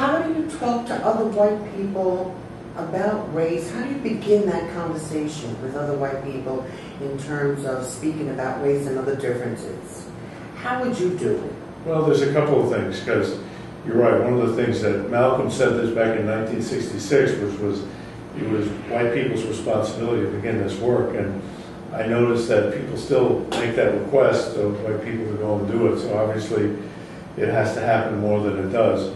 how do you talk to other white people about race? How do you begin that conversation with other white people in terms of speaking about race and other differences? How would you do it? Well, there's a couple of things, because you're right. One of the things that Malcolm said this back in 1966, which was it was white people's responsibility to begin this work, and I noticed that people still make that request of white people to go and do it, so obviously it has to happen more than it does.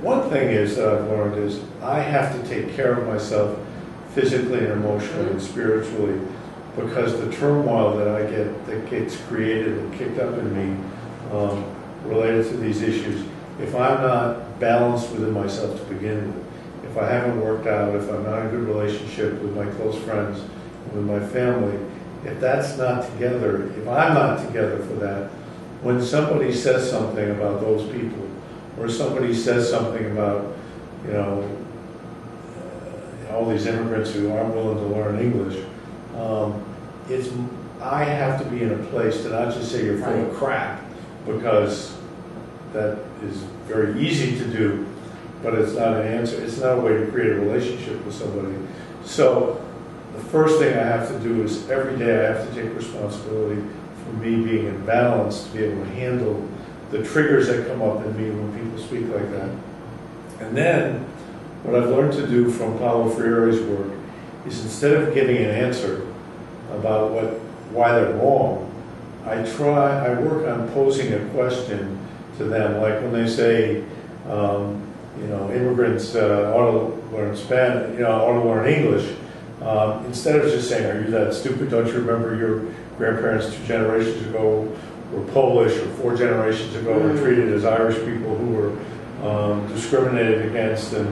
One thing is that I've learned is I have to take care of myself physically and emotionally and spiritually, because the turmoil that gets created and kicked up in me related to these issues, if I'm not balanced within myself to begin with, if I haven't worked out, if I'm not in a good relationship with my close friends, with my family, if that's not together, if I'm not together for that, when somebody says something about those people, or somebody says something about, you know, all these immigrants who aren't willing to learn English, I have to be in a place to not just say you're full of crap, because that is very easy to do, but it's not an answer. It's not a way to create a relationship with somebody. So the first thing I have to do is every day I have to take responsibility for me being in balance, to be able to handle the triggers that come up in me when people speak like that. And then what I've learned to do from Paulo Freire's work is, instead of giving an answer about why they're wrong, I work on posing a question to them, like when they say, you know, immigrants ought to learn Spanish, you know, ought to learn English. Instead of just saying, "Are you that stupid? Don't you remember your grandparents 2 generations ago were Polish, or 4 generations ago were treated as Irish people who were discriminated against and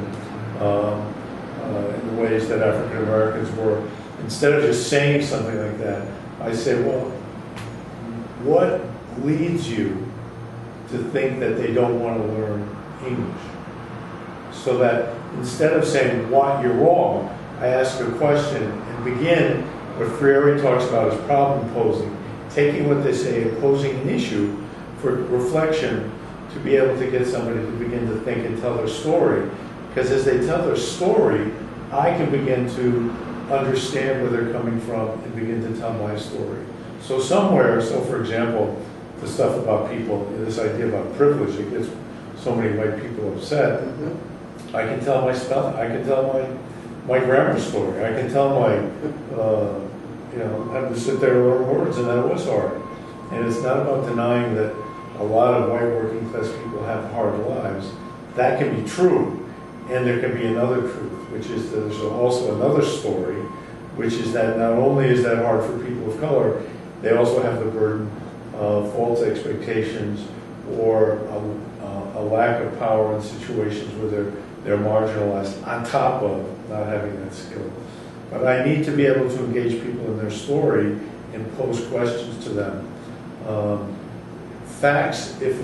in the ways that African Americans were?" Instead of just saying something like that, I say, well, what leads you to think that they don't want to learn English? So that instead of saying why you're wrong, I ask a question and begin what Freire talks about as problem posing, taking what they say and posing an issue for reflection, to be able to get somebody to begin to think and tell their story. Because as they tell their story, I can begin to understand where they're coming from and begin to tell my story. So for example, the stuff about people, this idea about privilege, it gets so many white people upset. I can tell my spelling, I can tell my grammar story, I can tell my, you know, having to sit there and learn words, and that was hard. And it's not about denying that a lot of white working class people have hard lives. That can be true, and there can be another truth, which is that there's also another story, which is that not only is that hard for people of color, they also have the burden of false expectations, or a lack of power in situations where they're marginalized, on top of not having that skill. But I need to be able to engage people in their story and pose questions to them. Facts, if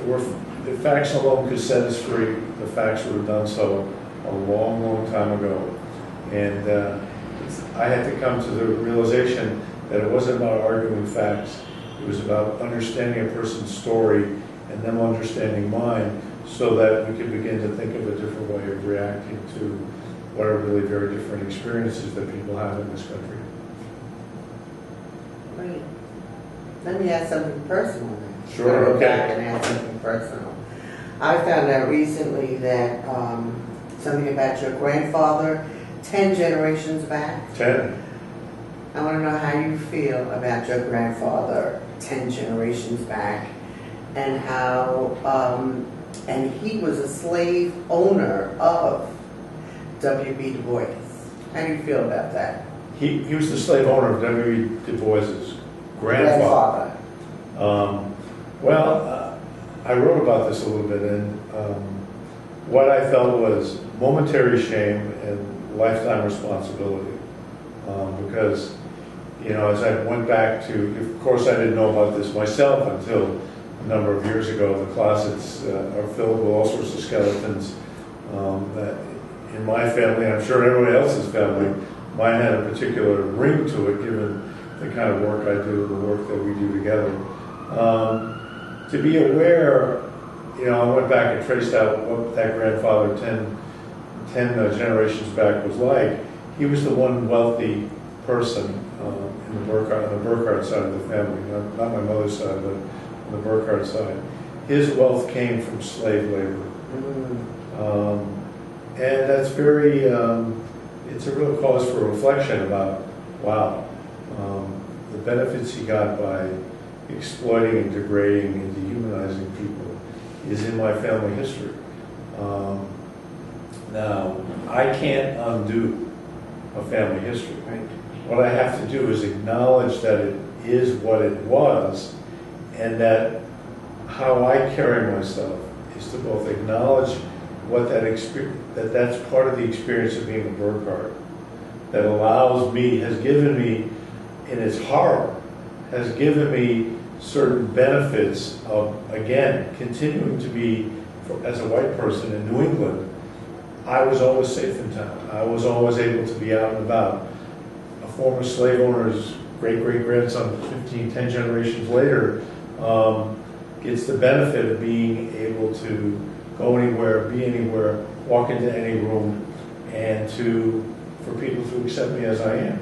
facts alone could set us free, the facts would have done so a long, long time ago. And I had to come to the realization that it wasn't about arguing facts. It was about understanding a person's story and them understanding mine, so that we could begin to think of a different way of reacting to what are really very different experiences that people have in this country. Great. Let me ask something personal then. Sure, okay. Back and ask something personal. I found out recently that something about your grandfather 10 generations back. 10. I want to know how you feel about your grandfather 10 generations back, and how, and he was a slave owner of W.B. Du Bois. How do you feel about that? He was the slave owner of W.B. Du Bois's grandfather. I wrote about this a little bit, and what I felt was momentary shame and lifetime responsibility. Because, you know, as I went back to, of course I didn't know about this myself until a number of years ago. The closets are filled with all sorts of skeletons that in my family, I'm sure everybody else's family, mine had a particular ring to it, given the kind of work I do, the work that we do together. To be aware I went back and traced out what that grandfather 10 generations back was like. He was the one wealthy person in on the Burghardt side of the family, not my mother's side, but on the Burghardt side. His wealth came from slave labor. And that's very, it's a real cause for reflection about, wow, the benefits he got by exploiting and degrading and dehumanizing people is in my family history. Now, I can't undo a family history. Right. What I have to do is acknowledge that it is what it was, and that how I carry myself is to both acknowledge what that experience, that's part of the experience of being a Burghardt, that allows me, has given me, in its horror, has given me certain benefits of, again, continuing to be, as a white person in New England, I was always safe in town. I was always able to be out and about. A former slave owner's great-great-grandson, 10 generations later, gets the benefit of being able to go anywhere, be anywhere, walk into any room, and for people to accept me as I am.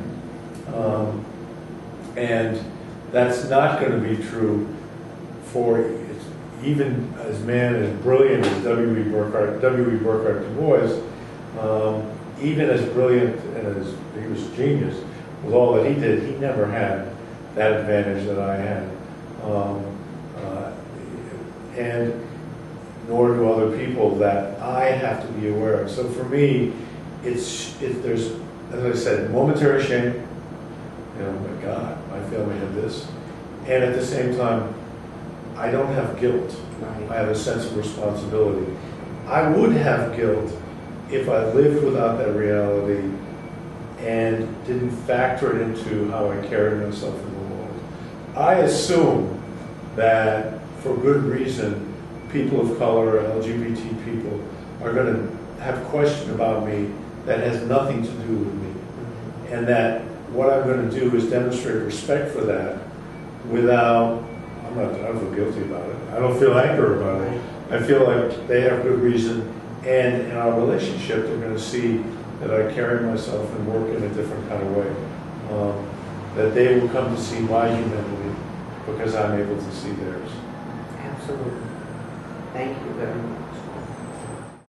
And that's not going to be true for even as man as brilliant as W.E. Burghardt Du Bois, even as brilliant and as he was a genius with all that he did, he never had that advantage that I had. And nor do other people that I have to be aware of. So for me, there's, as I said, momentary shame. Oh my God, my family had this. And at the same time, I don't have guilt. Right. I have a sense of responsibility. I would have guilt if I lived without that reality and didn't factor it into how I carried myself in the world. I assume that, for good reason, people of color, LGBT people, are going to have a question about me that has nothing to do with me. And that what I'm going to do is demonstrate respect for that without, I don't feel guilty about it. I don't feel anger about it. I feel like they have good reason, and in our relationship, they're going to see that I carry myself and work in a different kind of way. That they will come to see my humanity because I'm able to see theirs. Absolutely. Thank you very much.